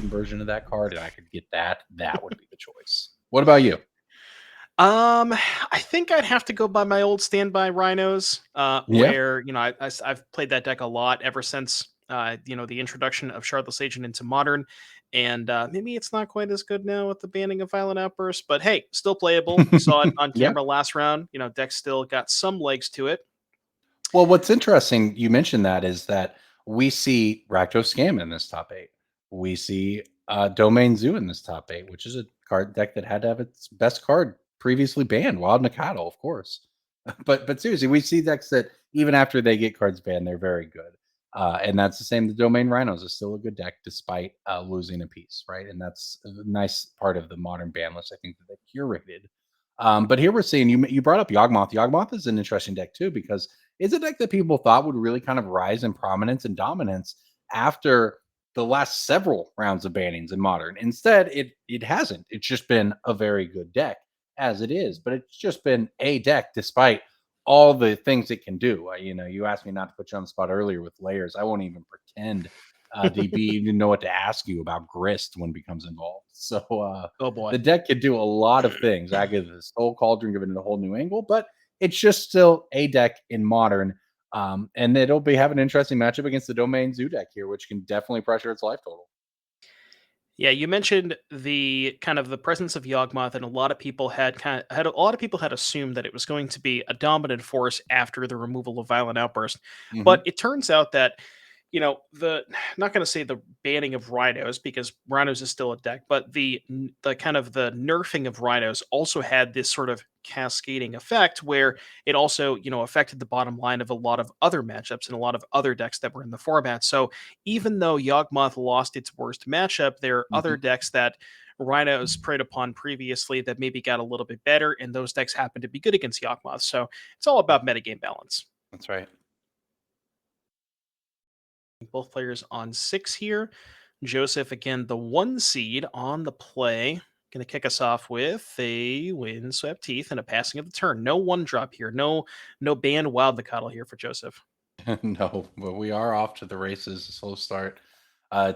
second version of that card and I could get that, that would be the choice. What about you? I think I'd have to go by my old standby Rhinos, Yeah. where I've played that deck a lot ever since the introduction of Shardless Agent into Modern, and maybe it's not quite as good now with the banning of Violent Outbursts, but hey, still playable. We saw it on Yeah. camera last round. Deck still got some legs to it. Well, what's interesting, you mentioned that, is that we see Rakdos Scam in this top 8. We see Domain Zoo in this top 8, which is a card deck that had to have its best card previously banned, Wild Nikado, of course. But seriously, we see decks that even after they get cards banned, they're very good. And that's the same. The Domain Rhinos is still a good deck despite losing a piece, right? And that's a nice part of the modern ban list, I think, that they curated. But here we're seeing, you brought up Yawgmoth. Yawgmoth is an interesting deck too, because it's a deck that people thought would really kind of rise in prominence and dominance after the last several rounds of bannings in Modern. Instead, it hasn't. It's just been a very good deck as it is, but it's just been a deck despite all the things it can do. You asked me not to put you on the spot earlier with layers. I won't even pretend DB to know what to ask you about Grist when it becomes involved. So Oh boy. the deck could do a lot of things. Agatha, Soul Cauldron, giving it a whole new angle, but it's just still a deck in Modern. And it'll be have an interesting matchup against the Domain Zoo deck here, which can definitely pressure its life total. Yeah, you mentioned the kind of the presence of Yawgmoth, and a lot of people had assumed that it was going to be a dominant force after the removal of Violent Outburst. But Hmm. it turns out that the not going to say the banning of Rhinos, because Rhinos is still a deck, but the kind of the nerfing of Rhinos also had this sort of cascading effect where it also affected the bottom line of a lot of other matchups and a lot of other decks that were in the format. So even though Yawgmoth lost its worst matchup, there are other Hmm. decks that Rhinos preyed upon previously that maybe got a little bit better, and those decks happen to be good against Yawgmoth. So it's all about metagame balance. That's right. Both players on 6 here. Joseph, again, the 1 seed on the play. Going to kick us off with a Windswept Teeth and a passing of the turn. No one drop here. No banned Wild Nikado here for Joseph. No, but we are off to the races. A slow start.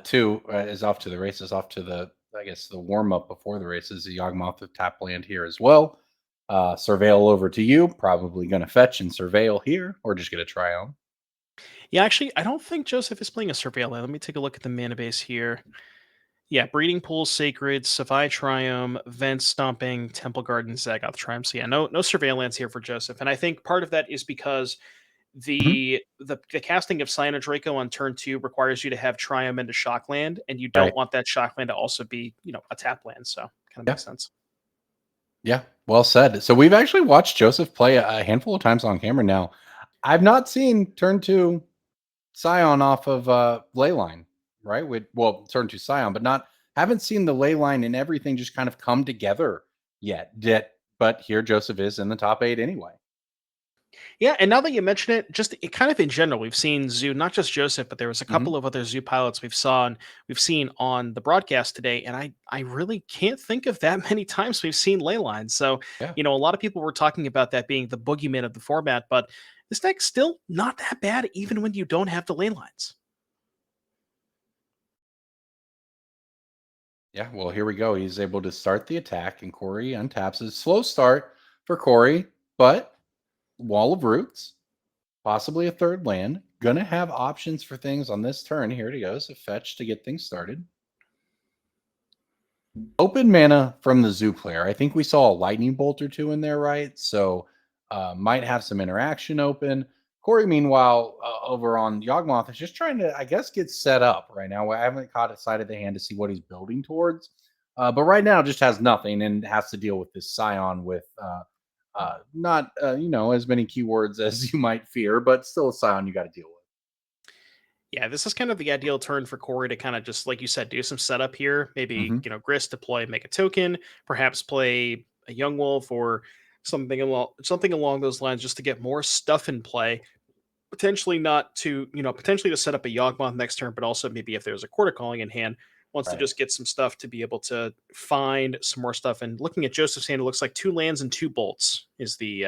Two is off to the races, off to the, I guess, the warm up before the races. The Yawgmoth of tap land here as well. Surveil over to you. Probably going to fetch and surveil here, or just get a try on. Yeah, actually, I don't think Joseph is playing a Surveil. Let me take a look at the mana base here. Yeah, Breeding Pool, Sacred, Savai Triome, Vent Stomping, Temple Garden, Zagoth Triumph. So yeah, no Surveillance here for Joseph. And I think part of that is because Mhm. the casting of Cyano Draco on turn 2 requires you to have Triumph into Shockland, and you don't Right. want that Shockland to also be, a tap land. So kind of Yeah. makes sense. Yeah. Well said. So we've actually watched Joseph play a handful of times on camera now. I've not seen turn two Scion off of Leyline, right? Well, turn to Scion, but not haven't seen the Leyline and everything just kind of come together yet. But here Joseph is in the top 8 anyway. Yeah, and now that you mention it, just it kind of in general, we've seen Zoo, not just Joseph, but there was a Hmm. couple of other Zoo pilots we've seen on the broadcast today, and I really can't think of that many times we've seen Leyline. So, Yeah. a lot of people were talking about that being the boogeyman of the format, but this deck's still not that bad, even when you don't have the Leylines. Yeah. Well, here we go. He's able to start the attack, and Corey untaps a slow start for Corey, but Wall of Roots, possibly a third land. Gonna have options for things on this turn. Here it goes. A fetch to get things started. Open mana from the Zoo player. I think we saw a lightning bolt or two in there, right? So might have some interaction open. Corey, meanwhile, over on Yawgmoth is just trying to, I guess, get set up right now. I haven't caught a side of the hand to see what he's building towards. But right now just has nothing and has to deal with this Scion with not as many keywords as you might fear, but still a Scion you got to deal with. Yeah, this is kind of the ideal turn for Corey to kind of just, like you said, do some setup here. Maybe, Hmm. Grist deploy, make a token, perhaps play a Young Wolf or something along those lines just to get more stuff in play. Potentially not to, potentially to set up a Yawgmoth next turn, but also maybe if there's a Chord of Calling in hand, wants to Right. just get some stuff to be able to find some more stuff. And looking at Joseph's hand, it looks like 2 lands and 2 bolts is the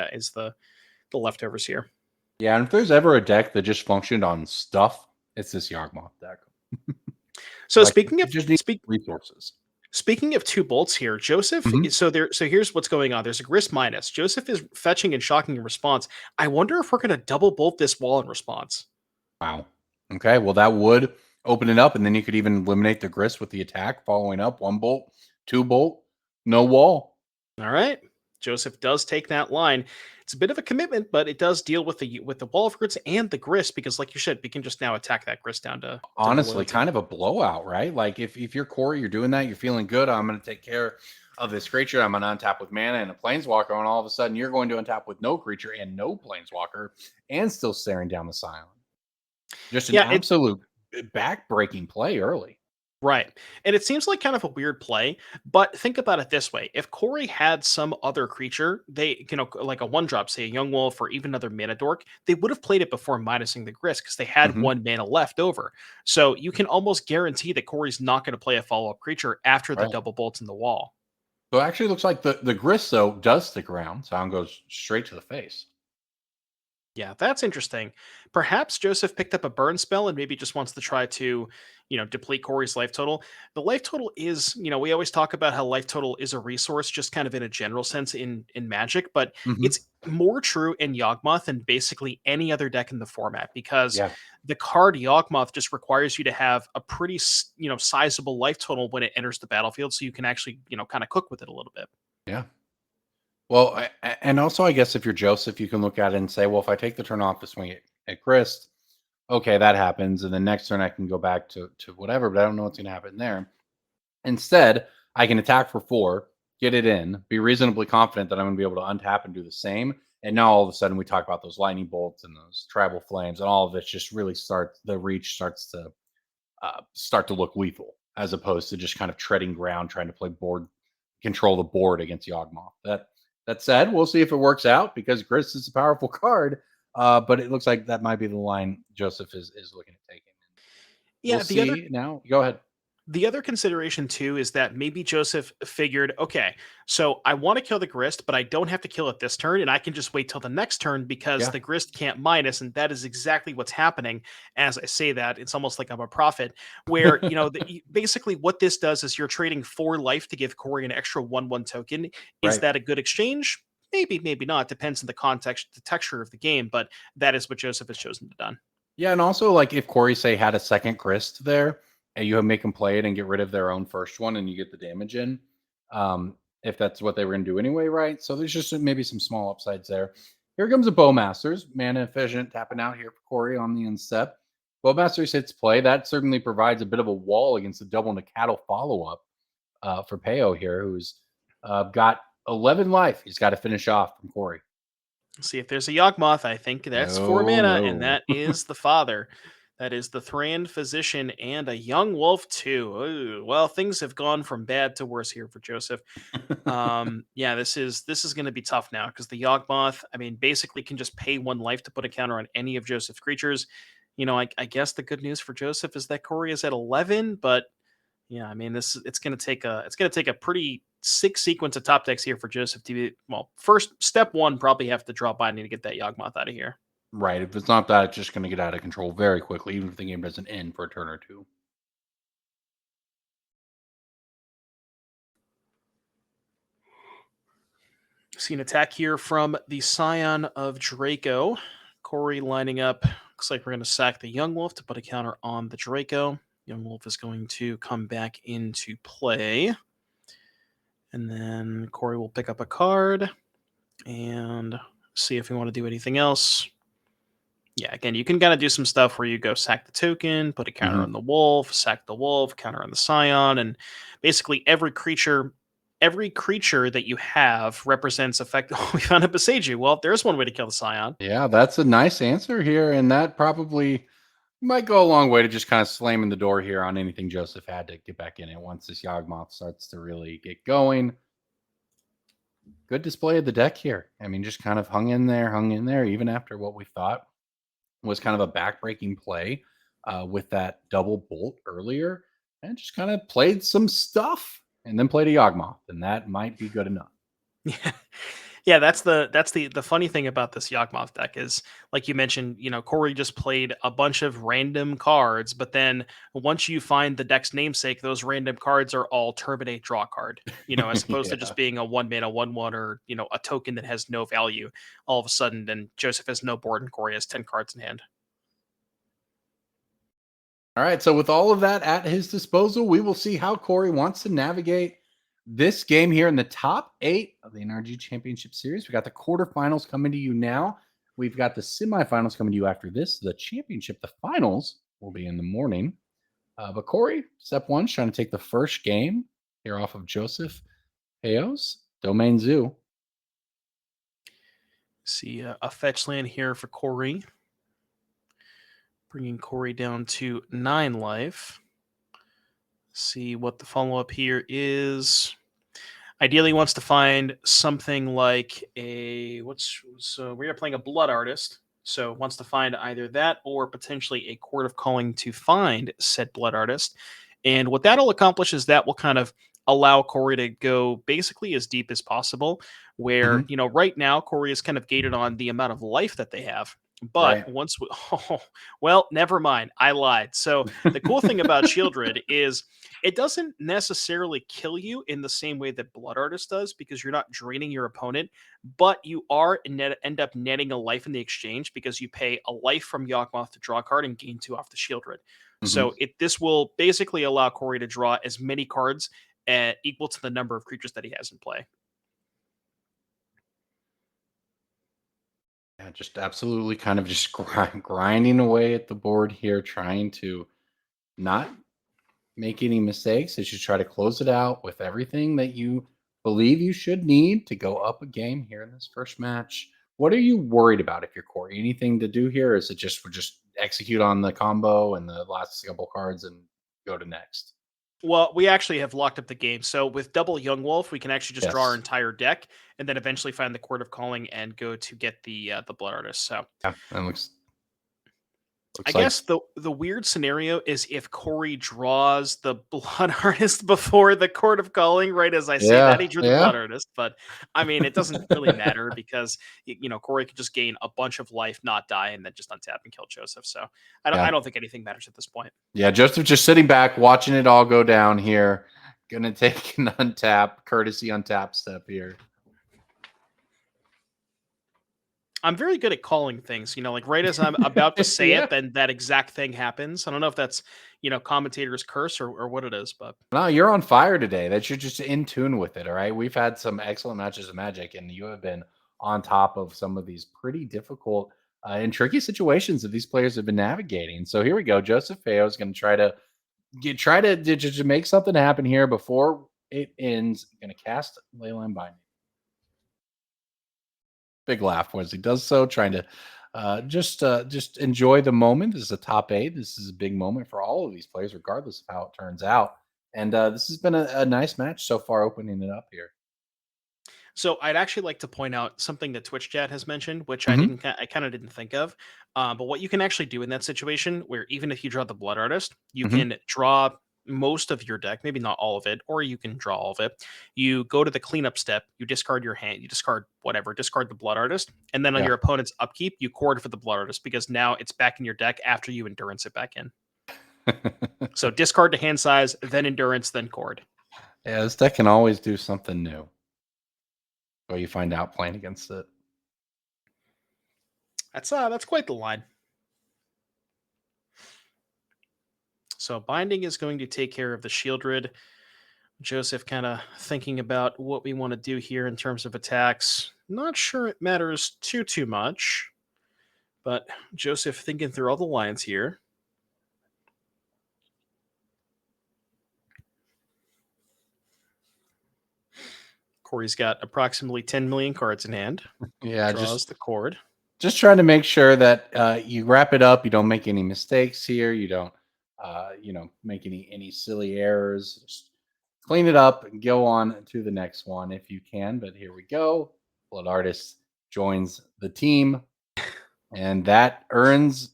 leftovers here. Yeah, and if there's ever a deck that just functioned on stuff, it's this Yawgmoth deck. So Like, speaking you of just need resources. speaking of 2 bolts here, Joseph, Mhm. so here's what's going on. There's a Grist minus. Joseph is fetching and shocking in response. I wonder if we're gonna double bolt this wall in response. Wow. Okay, well, that would open it up, and then you could even eliminate the Grist with the attack, following up 1 bolt, 2 bolt, no wall. All right. Joseph does take that line. It's a bit of a commitment, but it does deal with the wall of grids and the grist because, like you said, we can just now attack that grist down to below Honestly, 10. kind of a blowout, right? Like, if you're Corey, you're doing that, you're feeling good, I'm gonna take care of this creature, I'm gonna untap with mana and a planeswalker, and all of a sudden you're going to untap with no creature and no planeswalker and still staring down the Scion. Just an Yeah, it absolute back-breaking play early. right. And it seems like kind of a weird play, but think about it this way. If Corey had some other creature, like a one drop, say a young wolf or even another mana dork, they would have played it before minusing the grist because they had Mhm. 1 mana left over. So you can almost guarantee that Corey's not going to play a follow-up creature after the Right. double bolts in the wall. So it actually looks like the Grist, though, does stick around. Sound goes straight to the face. Yeah, that's interesting. Perhaps Joseph picked up a burn spell and maybe just wants to try to, deplete Corey's life total. The life total is, we always talk about how life total is a resource, just kind of in a general sense in Magic, but Mhm. it's more true in Yawgmoth than basically any other deck in the format because Yeah. the card Yawgmoth just requires you to have a pretty, sizable life total when it enters the battlefield, so you can actually, kind of cook with it a little bit. Yeah. Well, and also, I guess if you're Joseph, you can look at it and say, well, if I take the turn off to swing at Grist, okay, that happens, and the next turn I can go back to whatever, but I don't know what's going to happen there. Instead, I can attack for 4, get it in, be reasonably confident that I'm going to be able to untap and do the same. And now all of a sudden, we talk about those lightning bolts and those tribal flames, and all of it just really starts. The reach start to look lethal, as opposed to just kind of treading ground, trying to play board control the board against Yawgmoth. That said, we'll see if it works out because Grist is a powerful card. But it looks like that might be the line Joseph is looking at taking. We'll Yeah, see now. Go ahead. the other consideration too is that maybe Joseph figured, okay, so I want to kill the grist, but I don't have to kill it this turn, and I can just wait till the next turn because Yeah. the grist can't minus, and that is exactly what's happening. As I say that, it's almost like I'm a prophet. Where basically what this does is you're trading 4 life to give Corey an extra 1/1 token. Is Right. that a good exchange? Maybe, maybe not. Depends on the context, the texture of the game, but that is what Joseph has chosen to done. Yeah, and also like if Corey say had a second Grist there, and you make them play it and get rid of their own first one, and you get the damage in, if that's what they were going to do anyway, right? So there's just maybe some small upsides there. Here comes a Bowmasters, mana efficient, tapping out here for Corey on the end step. Bowmasters hits play. That certainly provides a bit of a wall against the double Nacatl follow up for Peo here, who's got 11 life. He's got to finish off from Corey. See if there's a Yawgmoth. I think that's 4 No, mana, and no. that is the father. That is the Thran physician and a young wolf too. Ooh, well, things have gone from bad to worse here for Joseph. Yeah, this is going to be tough now because the Yawgmoth, I mean, basically can just pay 1 life to put a counter on any of Joseph's creatures. I guess the good news for Joseph is that Corey is at 11, but yeah, I mean, it's gonna take a pretty sick sequence of top decks here for Joseph to be well. First step one, probably have to draw binding to get that Yawgmoth out of here. Right. If it's not that, it's just going to get out of control very quickly, even if the game doesn't end for a turn or two. See an attack here from the Scion of Draco. Corey lining up. Looks like we're gonna sack the Young Wolf to put a counter on the Draco. Young Wolf is going to come back into play. And then Corey will pick up a card and see if we want to do anything else. Yeah, again, you can kind of do some stuff where you go sack the token, put a counter Hmm. on the wolf, sack the wolf, counter on the scion, and basically every creature that you have represents effect. Oh, we found a Boseiju. Well, there's one way to kill the scion. Yeah, that's a nice answer here. And that probably might go a long way to just kind of slamming the door here on anything Joseph had to get back in it once this Yawgmoth starts to really get going. Good display of the deck here. I mean, just kind of hung in there, even after what we thought was kind of a backbreaking play with that double bolt earlier, and just kind of played some stuff and then played a Yawgmoth, and that might be good enough. Yeah. Yeah, that's the funny thing about this Yawgmoth deck is, like you mentioned, Corey just played a bunch of random cards, but then once you find the deck's namesake, those random cards are all terminate draw card. As opposed to Yeah. just being a 1 mana 1/1 or a token that has no value. All of a sudden, then Joseph has no board and Corey has 10 cards in hand. All right. So with all of that at his disposal, we will see how Corey wants to navigate this game here in the top 8 of the NRG Championship Series. We got the quarterfinals coming to you now. We've got the semifinals coming to you after this. The championship, the finals, will be in the morning. But Corey, step 1, trying to take the first game here off of Joseph Peos, Domain Zoo. See a fetch land here for Corey, bringing Corey down to 9 life. See what the follow up here is. Ideally, wants to find something like we are playing a Blood Artist, so wants to find either that or potentially a Chord of Calling to find said Blood Artist. And what that'll accomplish is that will kind of allow Corey to go basically as deep as possible. Where Mhm. right now Corey is kind of gated on the amount of life that they have. But Right. once oh, well, never mind. I lied. So the cool thing about Shieldred is it doesn't necessarily kill you in the same way that Blood Artist does because you're not draining your opponent, but you end up netting a life in the exchange because you pay a life from Yawgmoth to draw a card and gain 2 off the Shieldred. Mhm. So this will basically allow Corey to draw as many cards equal to the number of creatures that he has in play. Yeah, just absolutely kind of just grinding away at the board here, trying to not make any mistakes as you try to close it out with everything that you believe you should need to go up a game here in this first match. What are you worried about if you're Corey? Anything to do here? Or is it just execute on the combo and the last couple cards and go to next? Well, we actually have locked up the game. So with double Young Wolf, we can actually just draw our Yes. entire deck and then eventually find the Chord of Calling and go to get the Blood Artist. So Yeah, that I looks like guess the weird scenario is if Corey draws the Blood Artist before the Chord of Calling, right as I say that, yeah, he drew the yeah, Blood Artist. But I mean, it doesn't really matter because Corey could just gain a bunch of life, not die, and then just untap and kill Joseph. So I yeah. don't think anything matters at this point. Yeah, Joseph just sitting back, watching it all go down here. Gonna take an untap, courtesy untap step here. I'm very good at calling things, like right as I'm about to say Yeah. it, then that exact thing happens. I don't know if that's, commentator's curse or what it is, but No, you're on fire today. That you're just in tune with it. All right. We've had some excellent matches of Magic, and you have been on top of some of these pretty difficult and tricky situations that these players have been navigating. So here we go. Joseph Feo is going to try to make something happen here before it ends. Going to cast Leyline Binding. Big laugh as he does so, trying to just enjoy the moment. This is a top 8. This is a big moment for all of these players, regardless of how it turns out. And this has been a nice match so far, opening it up here. so I'd actually like to point out something that Twitch chat has mentioned, which Hmm. I kind of didn't think of. But what you can actually do in that situation, where even if you draw the Blood Artist, you Hmm. can draw most of your deck, maybe not all of it, or you can draw all of it. You go to the cleanup step, you discard your hand, you discard whatever, discard the Blood Artist, and then on Yeah. your opponent's upkeep, you chord for the Blood Artist because now it's back in your deck after you endurance it back in. So discard to hand size, then endurance, then chord. Yeah, this deck can always do something new. Or you find out playing against it. That's quite the line. So binding is going to take care of the Shieldred. Joseph kind of thinking about what we want to do here in terms of attacks. Not sure it matters too much, but Joseph thinking through all the lines here. Corey's got approximately 10 million cards in hand. Yeah, Draws the chord. just trying to make sure that you wrap it up. You don't make any mistakes here. You don't, make any silly errors. Just clean it up and go on to the next one if you can. But here we go. Blood Artist joins the team, and that earns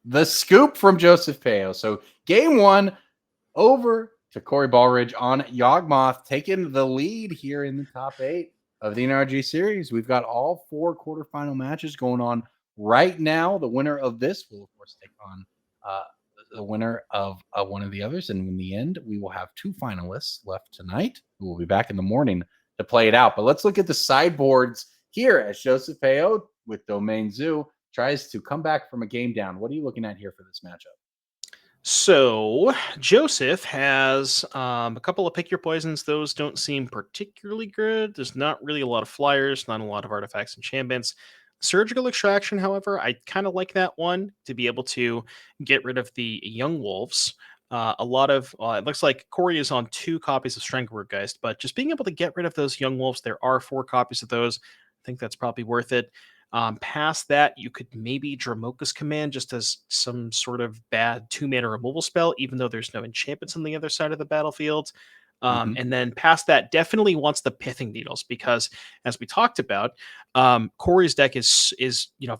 the scoop from Joseph Peo. So game 1 over to Corey Baldridge on Yawgmoth, taking the lead here in the top 8. of the NRG series. We've got all 4 quarterfinal matches going on right now. The winner of this will, of course, take on the winner of one of the others. And in the end, we will have 2 finalists left tonight who will be back in the morning to play it out. But let's look at the sideboards here as Joseph Peo with Domain Zoo tries to come back from a game down. What are you looking at here for this matchup? So Joseph has a couple of pick your poisons. Those don't seem particularly good. There's not really a lot of flyers, not a lot of artifacts and enchantments. Surgical extraction, however, I kind of like that one to be able to get rid of the young wolves. A lot of it looks like Corey is on 2 copies of Strangleroot Geist, but just being able to get rid of those young wolves, there are 4 copies of those. I think that's probably worth it. Past that, you could maybe Dramoka's Command just as some sort of bad 2-mana removal spell, even though there's no enchantments on the other side of the battlefield. And then past that, definitely wants the Pithing Needles because, as we talked about, Corey's deck is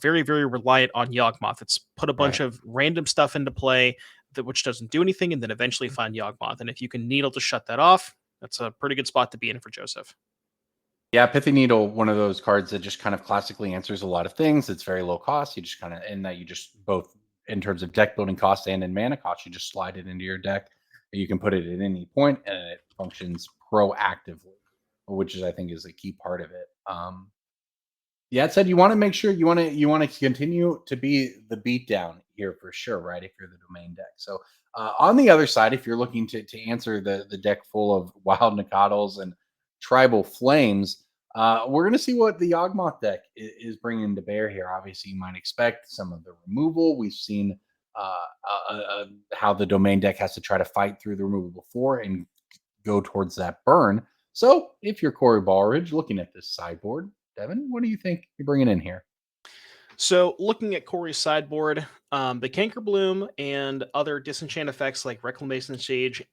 very, very reliant on Yawgmoth. It's put a bunch of random stuff into play which doesn't do anything, and then eventually find Yawgmoth. And if you can Needle to shut that off, that's a pretty good spot to be in for Joseph. Yeah, Pithy Needle, one of those cards that just kind of classically answers a lot of things. It's very low cost. You just kind of, in that you just both in terms of deck building cost and in mana cost, you just slide it into your deck. You can put it at any point and it functions proactively, which is, I think, is a key part of it. Yeah, it said you want to make sure you want to continue to be the beatdown here for sure, right? If you're the domain deck. So on the other side, if you're looking to answer the deck full of wild Nicodles and tribal flames, we're going to see what the Yawgmoth deck is bringing to bear here. Obviously, you might expect some of the removal. We've seen how the domain deck has to try to fight through the removal before and go towards that burn. So if you're Corey Baldridge looking at this sideboard, Devin, what do you think you're bringing in here? So, looking at Corey's sideboard, the Canker Bloom and other disenchant effects like Reclamation Sage,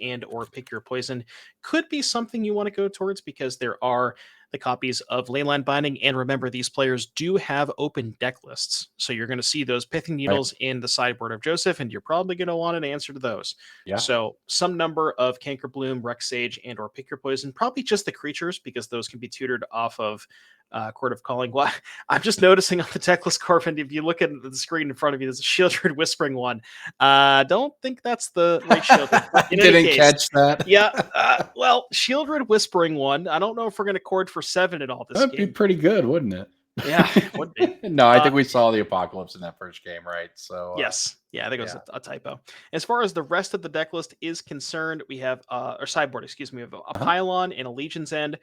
and or Pick Your Poison could be something you want to go towards because there are the copies of Leyline Binding. And remember, these players do have open deck lists, so you're going to see those Pithing Needles in the sideboard of Joseph, and you're probably going to want an answer to those. Yeah. So, some number of Canker Bloom, Rec Sage, and or Pick Your Poison, probably just the creatures because those can be tutored off of Chord of Calling. Well, I'm just noticing on the deck list, Corbin, if you look at the screen in front of you, there's a Shieldred Whispering one. Don't think that's the right Shieldred. Didn't catch that. Yeah. Well, Shieldred Whispering one. I don't know if we're going to cord for 7 at all this That'd game. be pretty good, wouldn't it? Yeah, it would be. No, I think we saw the Apocalypse in that first game, right? So yes. Yeah, I think it was a typo. As far as the rest of the deck list is concerned, we have or sideboard, excuse me, we have a Pylon and a Legion's End.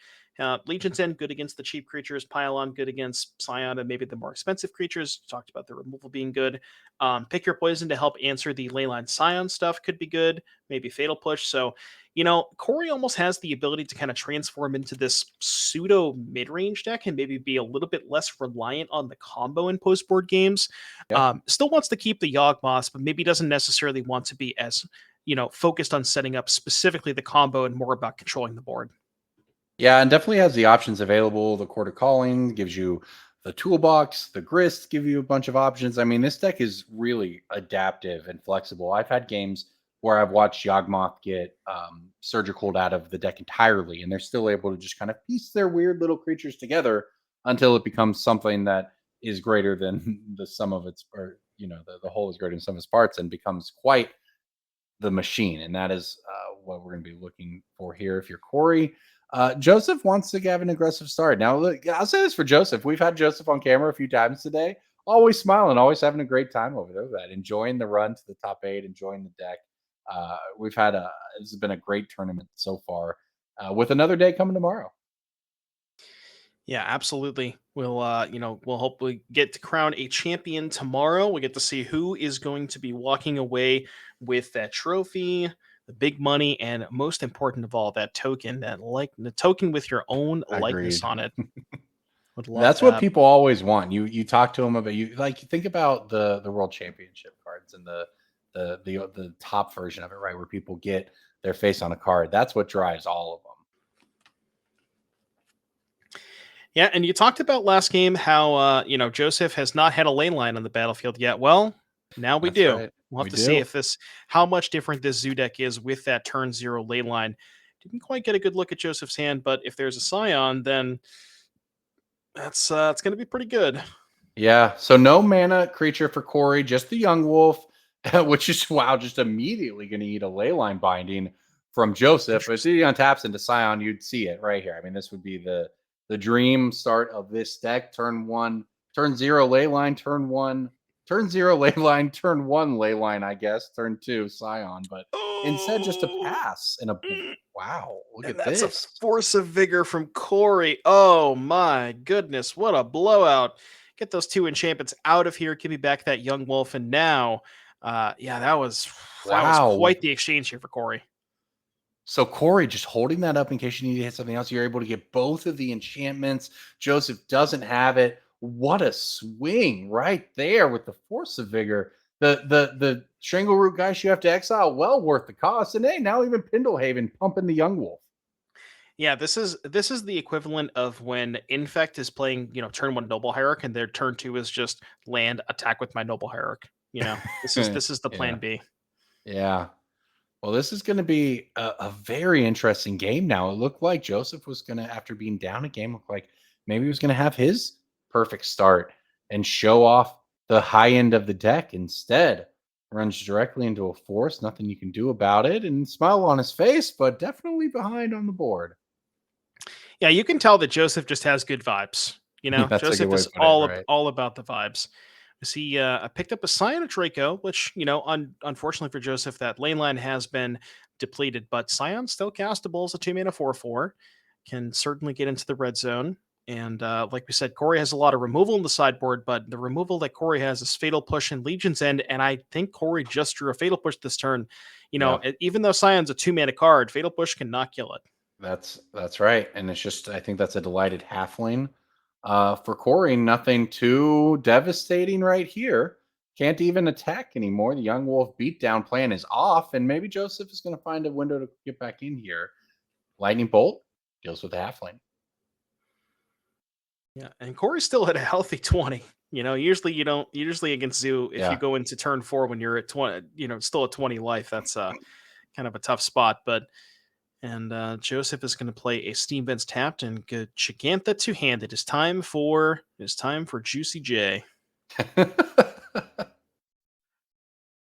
Legion's End good against the cheap creatures, Pylon good against Scion and maybe the more expensive creatures. Talked about the removal being good. Pick Your Poison to help answer the Leyline Scion stuff could be good. Maybe Fatal Push. So, Corey almost has the ability to kind of transform into this pseudo mid-range deck and maybe be a little bit less reliant on the combo in post-board games. Yeah. Still wants to keep the Yawgmoth, but maybe doesn't necessarily want to be as, focused on setting up specifically the combo and more about controlling the board. Yeah, and definitely has the options available. The Chord of Calling gives you the toolbox. The Grist give you a bunch of options. I mean, this deck is really adaptive and flexible. I've had games where I've watched Yawgmoth get surgical out of the deck entirely, and they're still able to just kind of piece their weird little creatures together until it becomes something that is greater than the sum of its, or the whole is greater than some of its parts, and becomes quite the machine. And that is what we're going to be looking for here. If you're Corey, Joseph wants to have an aggressive start. Now, look, I'll say this for Joseph. We've had Joseph on camera a few times today. Always smiling, always having a great time over there. That enjoying the run to the top 8, enjoying the deck. This has been a great tournament so far. With another day coming tomorrow. Yeah, absolutely. We'll hopefully get to crown a champion tomorrow. We get to see who is going to be walking away with that trophy, the big money, and most important of all, that token, the token with your own likeness on it. That's what people always want. You talk to them about, you think about the World Championship cards and the top version of it, right? Where people get their face on a card. That's what drives all of them. Yeah, and you talked about last game how Joseph has not had a lane line on the battlefield yet. Well, now we do. Right. We'll have to see how much different this Zoo deck is with that turn 0 lane line. didn't quite get a good look at Joseph's hand, but if there's a Scion, then that's it's going to be pretty good. Yeah. So no mana creature for Corey, just the young wolf, which is wow, just immediately going to eat a Leyline binding from Joseph. If he untaps into Scion, you'd see it right here. I mean, this would be the dream start of this deck. Turn 1, turn 0 Leyline, turn 1, turn 0 Leyline, turn 1 Leyline, I guess. Turn 2 Scion, but instead just a pass and a wow, look And at that's a this. Force of Vigor from Corey. Oh my goodness, what a blowout. Get those 2 enchantments out of here. Give me back that young wolf. And now, yeah, that was Wow. quite the exchange here for Corey. So Corey just holding that up in case you need to hit something else. You're able to get both of the enchantments. Joseph doesn't have it. What a swing right there with the Force of Vigor. The Strangleroot Geist you have to exile, well worth the cost. And hey, now even Pendelhaven pumping the young wolf. Yeah, this is the equivalent of when Infect is playing, turn 1 Noble Hierarch and their turn 2 is just land attack with my Noble Hierarch. This is the plan Yeah. B. Yeah. Well, this is going to be a very interesting game now. It looked like Joseph was going to, after being down a game, look like maybe he was going to have his perfect start and show off the high end of the deck. Instead, runs directly into a force. Nothing you can do about it. And smile on his face, but definitely behind on the board. Yeah, you can tell that Joseph just has good vibes. Yeah, that's a good Joseph way is to put it, right? all about the vibes. He picked up a Scion Draco, which unfortunately for Joseph, that lane line has been depleted, but Scion still castable as a 2-mana 4/4, can certainly get into the red zone. And like we said, Corey has a lot of removal in the sideboard, but the removal that Corey has is Fatal Push and Legion's End, and I think Corey just drew a Fatal Push this turn. Yeah. Even though Scion's a 2-mana card, Fatal Push can not kill it. That's right. And it's just I think that's a delighted halfling. For Corey, nothing too devastating right here. Can't even attack anymore. The young wolf beatdown plan is off, and maybe Joseph is going to find a window to get back in here. Lightning bolt deals with the halfling. Yeah, and Corey's still at a healthy 20. Usually you don't. Usually against Zoo, if you Yeah. go into turn 4 when you're at 20, still at 20 life, that's kind of a tough spot. But Joseph is going to play a Steam Vents tapped and good Gigantha two handed. It's time for Juicy J.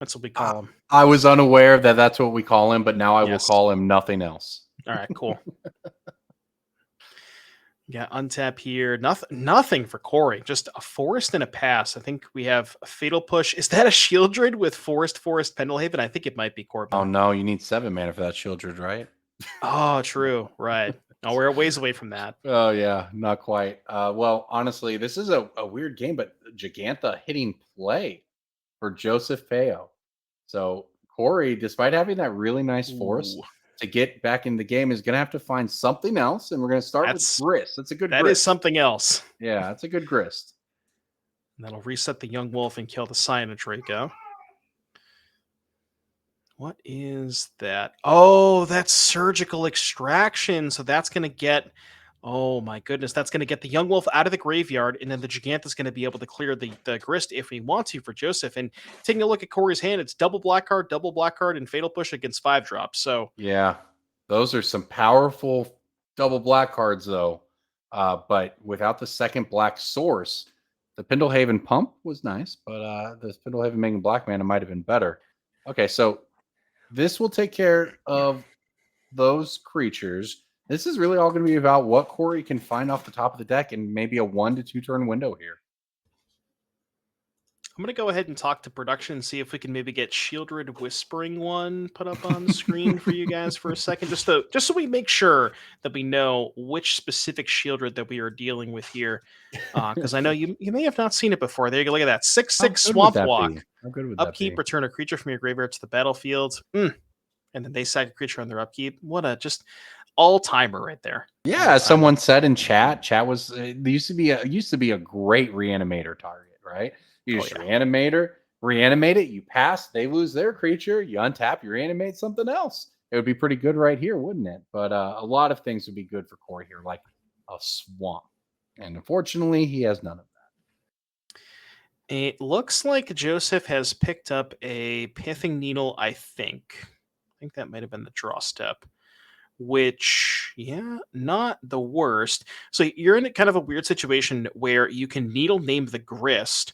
That's what we I, call him. I was unaware that that's what we call him, but now I will Yes. call him nothing else. All right. Cool. Yeah, untap here. Nothing for Corey. Just a forest and a pass. I think we have a Fatal Push. Is that a Shieldred with Forest Pendelhaven? I think it might be Corbin. Oh no, you need 7 mana for that Shieldred, right? Oh, true. Right. Oh, we're a ways away from that. Oh yeah, not quite. Well, honestly, this is a weird game, but Gigantha hitting play for Joseph Feo. So Corey, despite having that really nice force Ooh, to get back in the game, is going to have to find something else, and we're going to start with Grist. That's a good that is Grist. something else. Yeah, that's a good Grist. That'll reset the young wolf and kill the Cyan Draco. What is that? Oh, that's surgical extraction. So that's going to get. Oh my goodness, that's going to get the young wolf out of the graveyard, and then the Gigantha is going to be able to clear the Grist if we want to for Joseph. And taking a look at Corey's hand, it's double black card, and Fatal Push against 5-drop. So Yeah, those are some powerful double black cards, though. But without the second black source, the Pendelhaven pump was nice, but the Pendelhaven making black mana might have been better. Okay, so this will take care of those creatures. This is really all going to be about what Corey can find off the top of the deck and maybe a 1 to 2 turn window here. I'm going to go ahead and talk to production and see if we can maybe get Shieldred Whispering one put up on the screen for you guys for a second, just so we make sure that we know which specific Shieldred that we are dealing with here. Because I know you may have not seen it before. There you go. Look at that. 6/6 Swamp Walk. How good would that Upkeep, be? return a creature from your graveyard to the battlefield. And then they sack a creature on their upkeep. What a just all-timer right there. Yeah, All-timer. as someone said in chat was there used to be a great reanimator target, right? You just reanimate it, you pass, they lose their creature, you untap, you reanimate something else. It would be pretty good right here, wouldn't it? But a lot of things would be good for Corey here, like a swamp. And unfortunately, he has none of that. It looks like Joseph has picked up a Pithing Needle, I think. I think that might have been the draw step. which, yeah, not the worst. So you're in a kind of a weird situation where you can needle name the Grist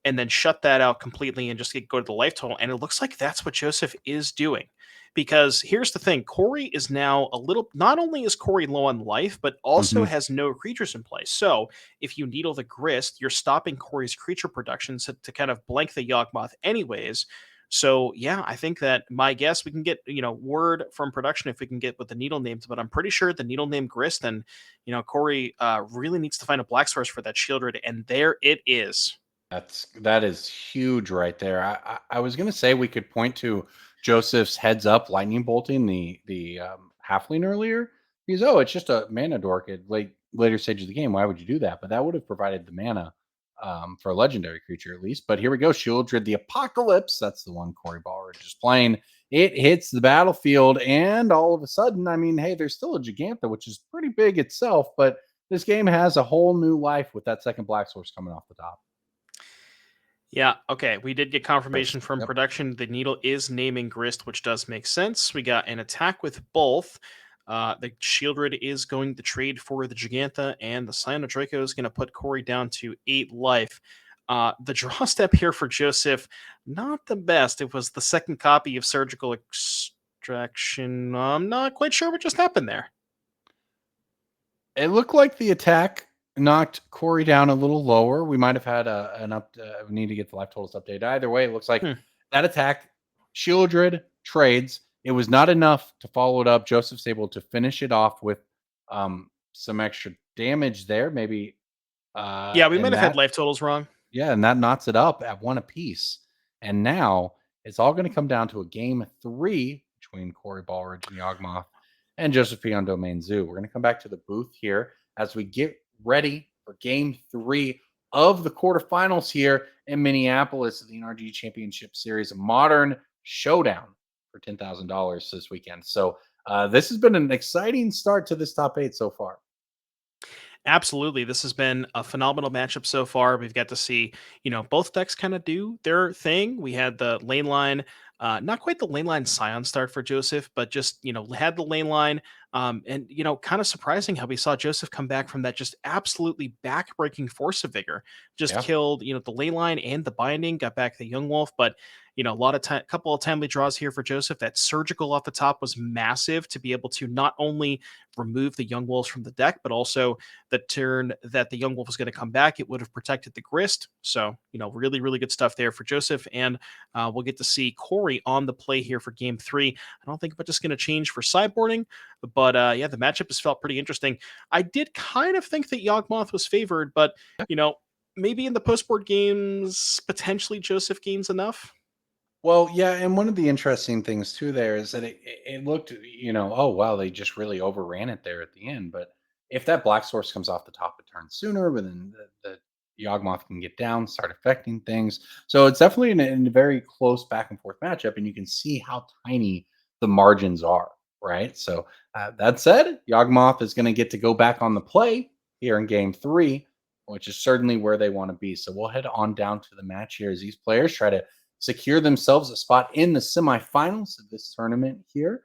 and then shut that out completely and just go to the life total. And it looks like that's what Joseph is doing. Because here's the thing, Corey is now a little, not only is Corey low on life, but also Hmm. has no creatures in play. So if you needle the Grist, you're stopping Corey's creature production to kind of blank the Yawgmoth anyways. So yeah, I think that my guess we can get word from production if we can get with the needle names, but I'm pretty sure the needle name Grist and Corey really needs to find a black source for that Shieldred, and there it is. That is huge right there. I was gonna say we could point to Joseph's heads up lightning bolting the halfling earlier. He's it's just a mana dork at later stage of the game. Why would you do that? But that would have provided the mana for a legendary creature at least. But here we go, Shieldred the Apocalypse. That's the one Corey Baldridge is playing. It hits the battlefield, and all of a sudden, I mean, hey, there's still a Gigantha, which is pretty big itself, but this game has a whole new life with that second black source coming off the top. Yeah, okay. We did get confirmation Grist. from Yep. production. The needle is naming Grist, which does make sense. We got an attack with both. The Shieldred is going to trade for the Gigantha, and the Scion of Draco is going to put Corey down to 8 life. The draw step here for Joseph, not the best. It was the second copy of Surgical Extraction. I'm not quite sure what just happened there. It looked like the attack knocked Corey down a little lower. We might have had an up. We need to get the life totals updated. Either way, it looks like Hmm. that attack, Shieldred trades. It was not enough to follow it up. Joseph's able to finish it off with some extra damage there, maybe. Yeah, we might And have had that life totals wrong. Yeah, and that knots it up at one apiece. And now it's all going to come down to a game three between Corey Baldridge and Yawgmoth and Josephine on Domain Zoo. We're going to come back to the booth here as we get ready for game three of the quarterfinals here in Minneapolis of the NRG Championship Series, a modern showdown for $10,000 this weekend. So this has been an exciting start to this top eight so far. Absolutely. This has been a phenomenal matchup so far. We've got to see, both decks kind of do their thing. We had the lane line, not quite the lane line Scion start for Joseph, but just, had the lane line. And, kind of surprising how we saw Joseph come back from that just absolutely back-breaking Force of Vigor. Just Yeah. killed, the lane line and the binding, got back the Young Wolf, but a lot of time, couple of timely draws here for Joseph. That surgical off the top was massive to be able to not only remove the Young Wolves from the deck, but also the turn that the Young Wolf was going to come back, it would have protected the Grist. So, really, really good stuff there for Joseph. And we'll get to see Corey on the play here for game three. I don't think much is going to change for sideboarding, but yeah, the matchup has felt pretty interesting. I did kind of think that Yawgmoth was favored, but, maybe in the post board games, potentially Joseph gains enough. Well, yeah, and one of the interesting things too there is that it looked, oh wow, they just really overran it there at the end. But if that black source comes off the top of turn sooner, but then the Yawgmoth can get down, start affecting things. So it's definitely in a very close back and forth matchup, and you can see how tiny the margins are, right? So that said, Yawgmoth is going to get to go back on the play here in game three, which is certainly where they want to be. So we'll head on down to the match here as these players try to secure themselves a spot in the semifinals of this tournament here.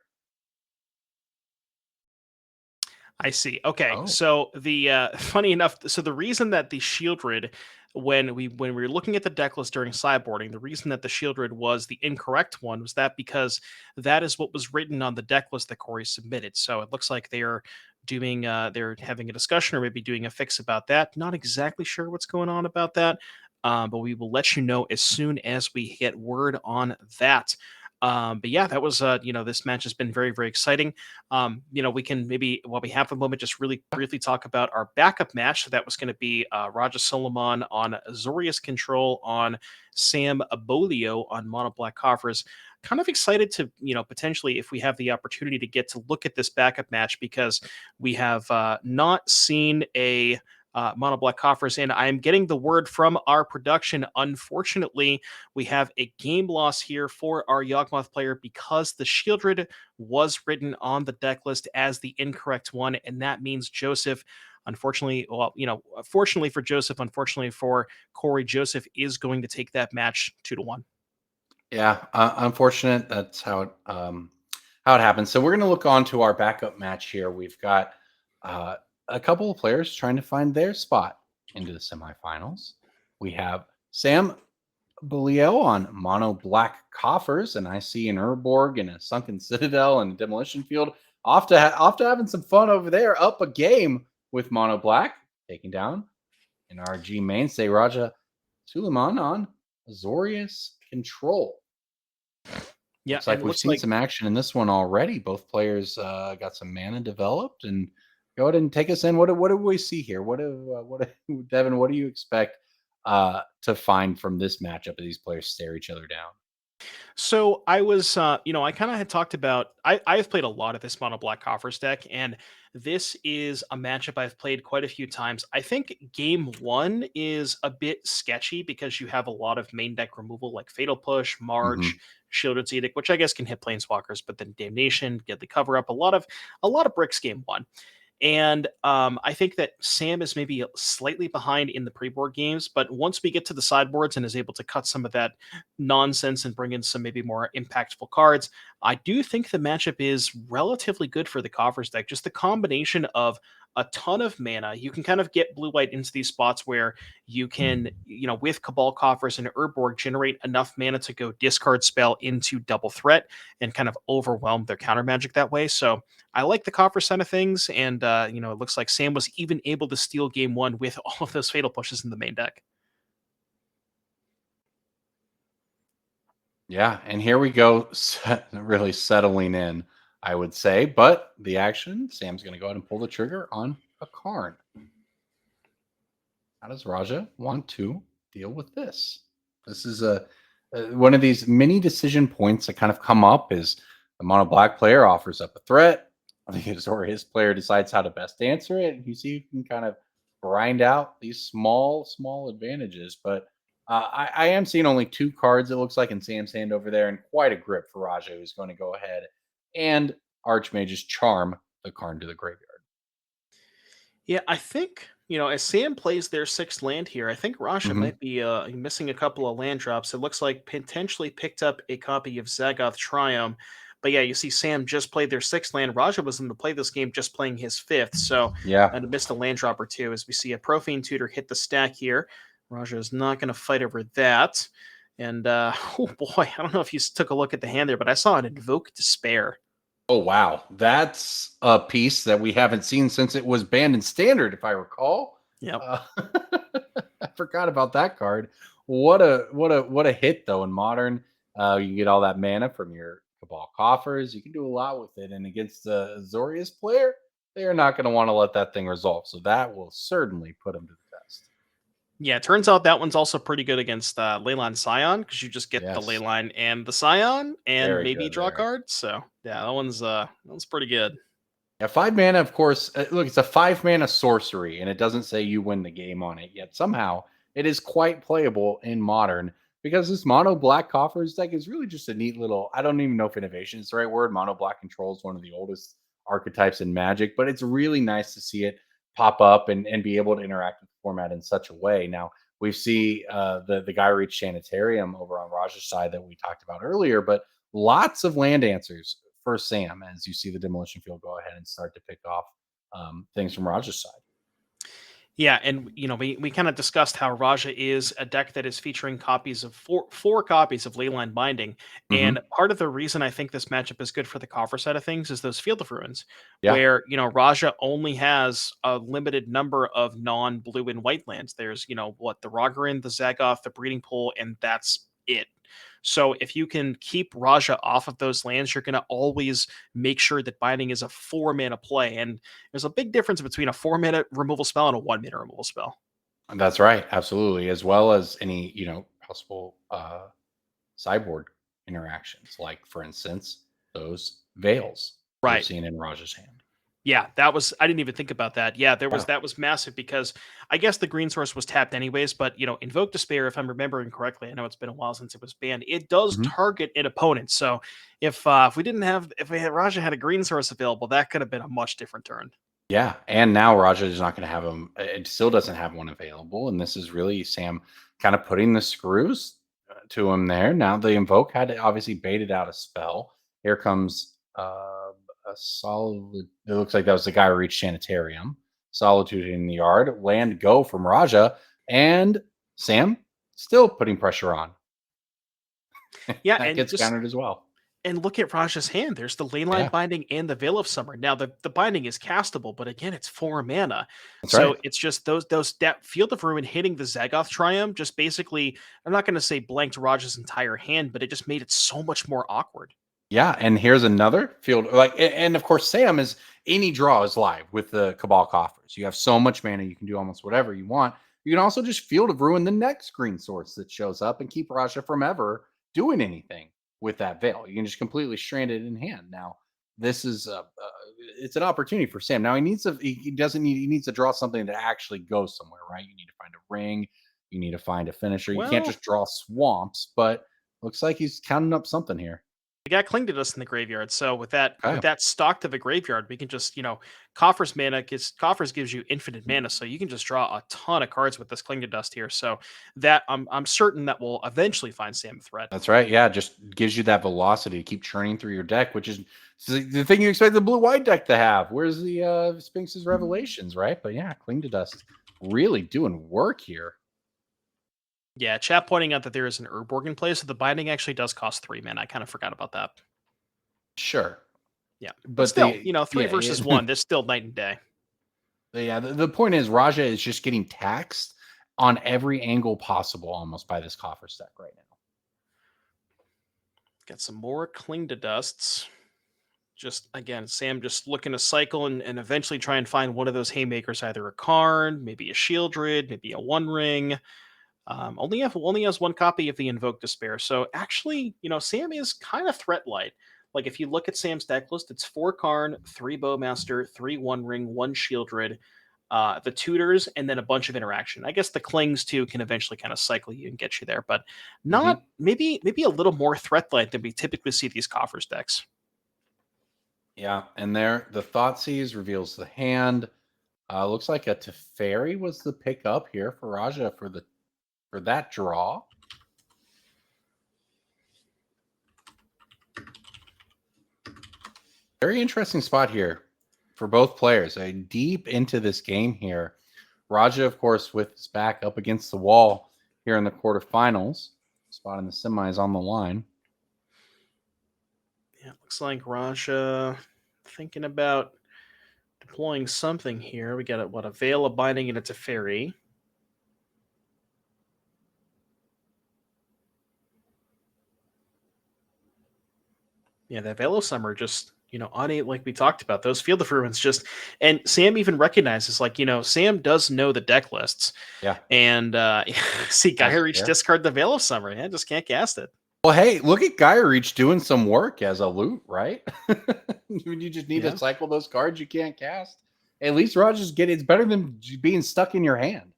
I see. Okay, Oh, so the funny enough, so the reason that the Shieldred, when we were looking at the deck list during sideboarding, the reason that the Shieldred was the incorrect one was that because that is what was written on the deck list that Corey submitted. So it looks like they're having a discussion or maybe doing a fix about that. Not exactly sure what's going on about that, but we will let you know as soon as we get word on that. But yeah, that was this match has been very, very exciting. We can maybe, while we have a moment, just really briefly talk about our backup match. That was going to be Raja Solomon on Azorius Control on Sam Abolio on Mono Black Coffers. Kind of excited to, potentially, if we have the opportunity to get to look at this backup match, because we have not seen a Mono Black Coffers, and I am getting the word from our production. Unfortunately, we have a game loss here for our Yawgmoth player because the Shieldred was written on the deck list as the incorrect one, and that means Joseph, unfortunately, well, fortunately for Joseph, unfortunately for Corey, Joseph is going to take that match 2-1. yeah, unfortunate. That's how it happens. So we're going to look on to our backup match here. We've got uh, a couple of players trying to find their spot into the semifinals. We have Sam Belial on mono black coffers, and I see an Urborg and a sunken citadel and a demolition field. Off to having some fun over there. Up a game with mono black, taking down NRG mainstay Raja Suleiman on Azorius Control. Yeah, Looks and like it we've looks seen like some action in this one already. Both players got some mana developed, and go ahead and take us in. What do we see here? Devin? What do you expect to find from this matchup as these players stare each other down? so I was, I kind of had talked about. I have played a lot of this mono black coffers deck, and this is a matchup I've played quite a few times. I think game one is a bit sketchy because you have a lot of main deck removal like Fatal Push, March, Hmm. Shielded's Edict, which I guess can hit Planeswalkers, but then Damnation, get the cover up. A lot of bricks game one. And I think that Sam is maybe slightly behind in the pre-board games, but once we get to the sideboards and is able to cut some of that nonsense and bring in some maybe more impactful cards, I do think the matchup is relatively good for the Coffers deck. Just the combination of a ton of mana, you can kind of get blue-white into these spots where you can, with Cabal Coffers and Urborg, generate enough mana to go discard spell into double threat and kind of overwhelm their counter magic that way. So I like the coffer side of things, and it looks like Sam was even able to steal game one with all of those fatal pushes in the main deck. Yeah, and here we go, really settling in, I would say. But the action, Sam's going to go ahead and pull the trigger on a Karn. How does Raja want to deal with this? This is one of these mini decision points that kind of come up is the mono black player offers up a threat. I think it's or his player decides how to best answer it. And you see, you can kind of grind out these small advantages. But I am seeing only two cards, it looks like, in Sam's hand over there, and quite a grip for Raja, who's going to go ahead and Archmage's Charm the Karn to the graveyard. Yeah, I think, as Sam plays their sixth land here, I think Rasha Hmm. might be missing a couple of land drops. It looks like potentially picked up a copy of Zagoth Triumph. But yeah, you see Sam just played their sixth land. Raja was in the play this game just playing his fifth. So Yeah. and missed a land drop or two as we see a Profane Tutor hit the stack here. Raja is not going to fight over that. And oh boy, I don't know if you took a look at the hand there, but I saw an Invoke Despair. Oh wow, that's a piece that we haven't seen since it was banned in standard, if I recall. Yep. Uh, I forgot about that card. What a hit though in modern. You can get all that mana from your Cabal coffers. You can do a lot with it, and against the Zorius player, they are not going to want to let that thing resolve. So that will certainly put them to the test. Yeah, it turns out that one's also pretty good against Leyline Scion because you just get the Yes, Leyline and the Scion and very maybe good draw a there. card. So yeah, that one's pretty good. Yeah, 5 mana, of course. Look, it's a 5 mana sorcery, and it doesn't say you win the game on it. Yet somehow it is quite playable in modern because this mono black coffers deck is really just a neat little. I don't even know if innovation is the right word. Mono black control is one of the oldest archetypes in Magic, but it's really nice to see it pop up and be able to interact with the format in such a way. Now we see the guy reach Sanitarium over on Raj's side that we talked about earlier, but lots of land answers for Sam as you see the demolition field go ahead and start to pick off things from Raj's side. Yeah, and we kind of discussed how Raja is a deck that is featuring copies of four copies of Leyline Binding, and Hmm. part of the reason I think this matchup is good for the coffer side of things is those Field of Ruins, Yeah, where Raja only has a limited number of non-blue and white lands. There's what the Rogarin, the Zagoth, the Breeding Pool, and that's it. So if you can keep Raja off of those lands, you're going to always make sure that Binding is a 4 mana play. And there's a big difference between a 4 mana removal spell and a 1 mana removal spell. that's right, absolutely, as well as any possible sideboard interactions, like for instance those veils we're Right. seeing in Raj's hand. Yeah, I didn't even think about that. Yeah, Yeah. that was massive because I guess the green source was tapped anyways, but Invoke Despair, if I'm remembering correctly, I know it's been a while since it was banned, it does Mhm. target an opponent. So if we had Raja had a green source available, that could have been a much different turn. Yeah, and now Raja is not going to have him. It still doesn't have one available, and this is really Sam kind of putting the screws to him there. Now the invoke had obviously baited out a spell. Here comes A solid. It looks like that was the guy who reached Sanitarium. Solitude in the yard. Land go from Raja. And Sam still putting pressure on. Yeah, That and gets just countered as well. and look at Raja's hand. There's the ley line Yeah, binding and the Veil of Summer. Now the binding is castable, but again, it's 4 mana. that's So right. it's just that Field of Ruin hitting the Zagoth Triumph just basically, I'm not gonna say blanked Raja's entire hand, but it just made it so much more awkward. Yeah, and here's another field. And of course, Sam is any draw is live with the Cabal Coffers. You have so much mana, you can do almost whatever you want. You can also just Field of Ruin the next green source that shows up and keep Raja from ever doing anything with that veil. You can just completely strand it in hand. Now, this is it's an opportunity for Sam. Now he doesn't need he needs to draw something that actually goes somewhere, right? You need to find a ring, you need to find a finisher. You can't Well, just draw swamps, but looks like he's counting up something here. we got Cling to Dust in the graveyard. So with that Okay. with that stock to the graveyard, we can just, Coffers mana Coffers gives you infinite mana, so you can just draw a ton of cards with this Cling to Dust here. So that I'm certain that will eventually find Sam a threat. That's right. Yeah, just gives you that velocity to keep churning through your deck, which is the thing you expect the blue-white deck to have. Where's the Sphinx's Revelations, right? But yeah, Cling to Dust really doing work here. Yeah, chat pointing out that there is an Urborg in play, so the binding actually does cost 3 mana. I kind of forgot about that. Sure, Yeah, but but still, the 3 versus 1, there's still night and day. yeah, the point is Raja is just getting taxed on every angle possible almost by this coffer stack right now. Got some more Cling to Dusts. Just again, Sam just looking to cycle and eventually try and find one of those haymakers, either a Karn, maybe a Shieldred, maybe a One Ring. Only has one copy of the Invoke Despair. So actually, Sam is kind of threat light. Like if you look at Sam's deck list, it's 4 Karn, 3 Bowmaster, 3 One Ring, 1 Shieldred, the tutors, and then a bunch of interaction. I guess the clings too can eventually kind of cycle you and get you there, but Mhm. not maybe a little more threat light than we typically see these coffers decks. Yeah, and there the Thoughtseize reveals the hand. Looks like a Teferi was the pickup here for Raja for that draw. Very interesting spot here for both players. Deep into this game here. Raja, of course, with his back up against the wall here in the quarterfinals. Spot in the semis on the line. Yeah, looks like Raja thinking about deploying something here. We got a Veil of Binding and it's a Teferi. Yeah, that Veil of Summer just, on it, like we talked about, those Field of Ruins just, and Sam even recognizes, like, Sam does know the deck lists. Yeah. And see, Gaia Reach Yeah. discard the Veil of Summer. Yeah, just can't cast it. Well, hey, look at Gaia Reach doing some work as a loot, right? When you just need Yeah. to cycle those cards you can't cast. At least Raja's it's better than being stuck in your hand,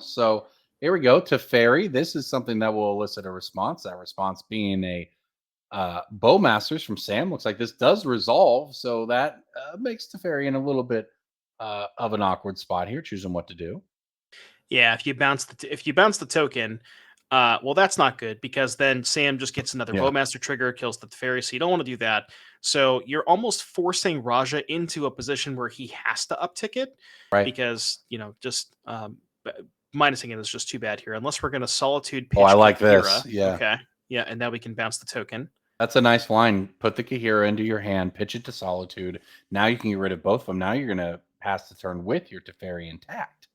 So here we go. Teferi. This is something that will elicit a response. That response being a Bowmasters from Sam. Looks like this does resolve, so that makes Teferi in a little bit of an awkward spot here, choosing what to do. Yeah, if you bounce the token, well, that's not good because then Sam just gets another Yeah. Bowmaster trigger, kills the Teferi, so you don't want to do that. So you're almost forcing Raja into a position where he has to uptick it Right. because, just minusing it is just too bad here. Unless we're going to Solitude Oh, I pitch like Kahira. this. Yeah. Okay. Yeah, and now we can bounce the token. That's a nice line. Put the Kahira into your hand, pitch it to Solitude. Now you can get rid of both of them. Now you're going to pass the turn with your Teferi intact.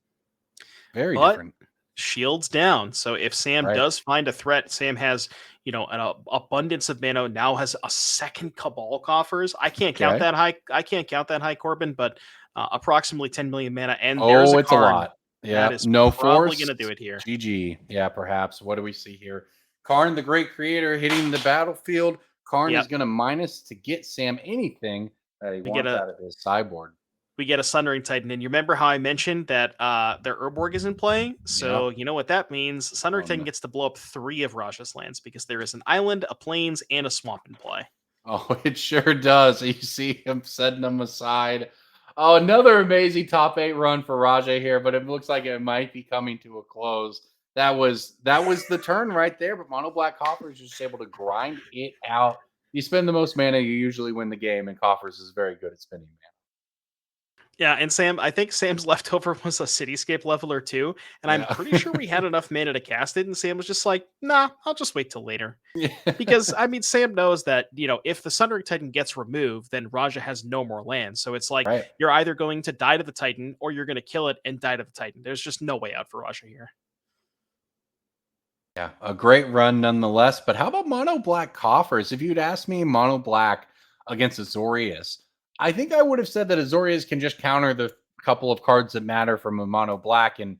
Very But different. shields down. So if Sam Right. does find a threat, Sam has, an abundance of mana, now has a second Cabal Coffers. I can't count Okay. that high. I can't count that high, Corbin, but approximately 10 million mana. And there's Oh, a it's a Karn. lot. That Yeah. is No probably force. going to do it here. GG. Yeah, perhaps. What do we see here? Karn, the great creator, hitting the battlefield. Karn Yep. is going to minus to get Sam anything that he We get wants a out of his sideboard. Sundering Titan. And you remember how I mentioned that their Urborg is in play? So you know what that means. Sundering Titan No. gets to blow up 3 of Raja's lands because there is an island, a plains, and a swamp in play. Oh, it sure does. You see him setting them aside. Oh, another amazing top 8 run for Raja here, but it looks like it might be coming to a close. That was the turn right there, but Mono Black Copper is just able to grind it out. you spend the most mana, you usually win the game, and Coffers is very good at spending mana. Yeah, and Sam, I think Sam's leftover was a Cityscape leveler too, and I'm Yeah. pretty sure we had enough mana to cast it, and Sam was just like, "Nah, I'll just wait till later." Yeah. Because I mean, Sam knows that if the Sundering Titan gets removed, then Raja has no more land. So it's like Right. you're either going to die to the Titan or you're going to kill it and die to the Titan. There's just no way out for Raja here. Yeah, a great run nonetheless. But how about mono black coffers? If you'd asked me mono black against Azorius, I think I would have said that Azorius can just counter the couple of cards that matter from a mono black and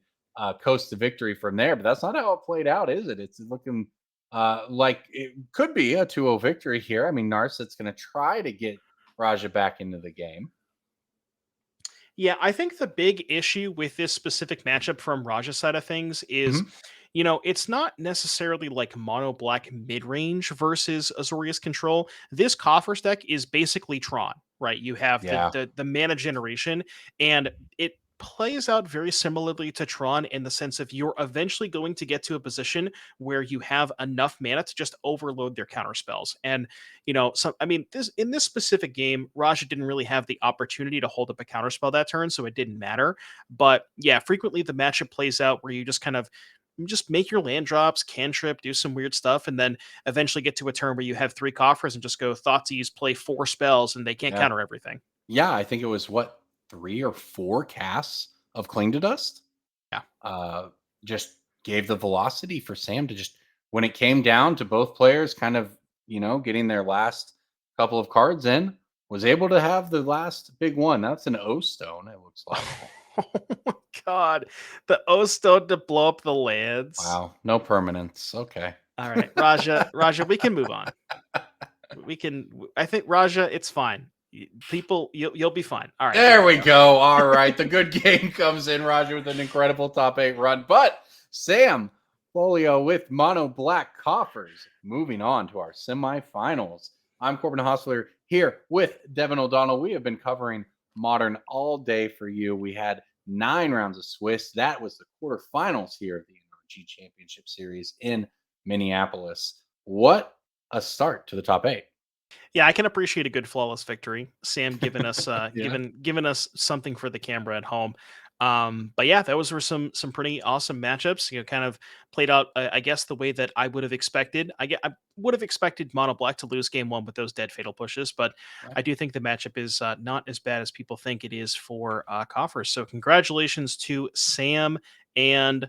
coast to victory from there. But that's not how it played out, is it? It's looking like it could be a 2-0 victory here. I mean, Narset's going to try to get Raja back into the game. Yeah, I think the big issue with this specific matchup from Raja's side of things is, Mhm. it's not necessarily like mono black mid range versus Azorius control. This Coffers deck is basically Tron, right? You have the, Yeah. the mana generation, and it plays out very similarly to Tron in the sense of you're eventually going to get to a position where you have enough mana to just overload their counter spells. And so I mean, this in this specific game, Raja didn't really have the opportunity to hold up a counterspell that turn, so it didn't matter. But yeah, frequently the matchup plays out where you just kind of just make your land drops, cantrip, do some weird stuff, and then eventually get to a turn where you have three coffers and just go Thoughtseize, play four spells, and they can't Yeah. counter everything. Yeah. I think it was what, 3 or 4 casts of Cling to Dust? Yeah. uh, just gave the velocity for Sam to just when it came down to both players kind of, getting their last couple of cards in, was able to have the last big one. That's an O stone, it looks like. Oh my god. The O stone to blow up the lands. Wow, no permanence. Okay. All right, Raja, we can move on. I think Raja, it's fine. People, you'll be fine. All right, there There we we go. go. All right. The good game comes in, Roger, with an incredible top 8 run. But Sam Folio with mono black coffers. Moving on to our semifinals. I'm Corbin Hostler here with Devin O'Donnell. We have been covering Modern all day for you. We had 9 rounds of Swiss. That was the quarterfinals here of the NRG Championship Series in Minneapolis. What a start to the top 8. Yeah, I can appreciate a good flawless victory. Sam giving us Yeah. giving us something for the camera at home. But yeah, those were some pretty awesome matchups. Kind of played out, I guess, the way that I would have expected. I would have expected Mono Black to lose game one with those dead fatal pushes, but Yeah. I do think the matchup is not as bad as people think it is for Coffers. So congratulations to Sam and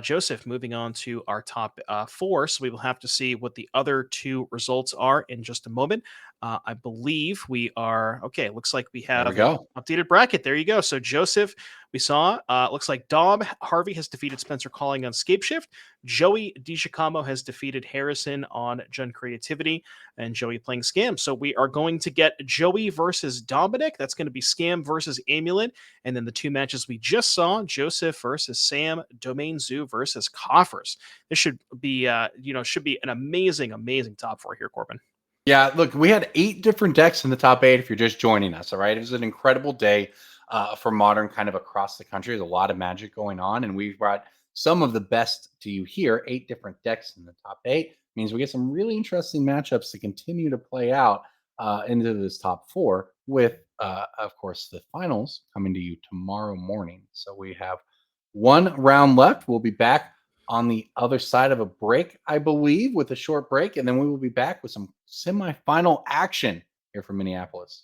Joseph. Moving on to our top four. So we will have to see what the other two results are in just a moment. I believe we are okay. It looks like we There we have an go. updated bracket. There you go. So Joseph, we saw. Looks like Dom Harvey has defeated Spencer Calling on Scape Shift. Joey DiGiacomo has defeated Harrison on Gen Creativity, and Joey playing Scam. So we are going to get Joey versus Dominic. That's going to be Scam versus Amulet, and then the two matches we just saw: Joseph versus Sam, Domain Zoo versus Coffers. This should be, should be an amazing, amazing top four here, Corbin. Yeah, look, we had 8 different decks in the top 8 if you're just joining us, all right? It was an incredible day for Modern kind of across the country. There's a lot of magic going on, and we brought some of the best to you here. 8 different decks in the top 8 means we get some really interesting matchups to continue to play out into this top 4 with, of course, the finals coming to you tomorrow morning. So we have 1 round left. We'll be back on the other side of a break, I believe, with a short break, and then we will be back with some semifinal action here from Minneapolis.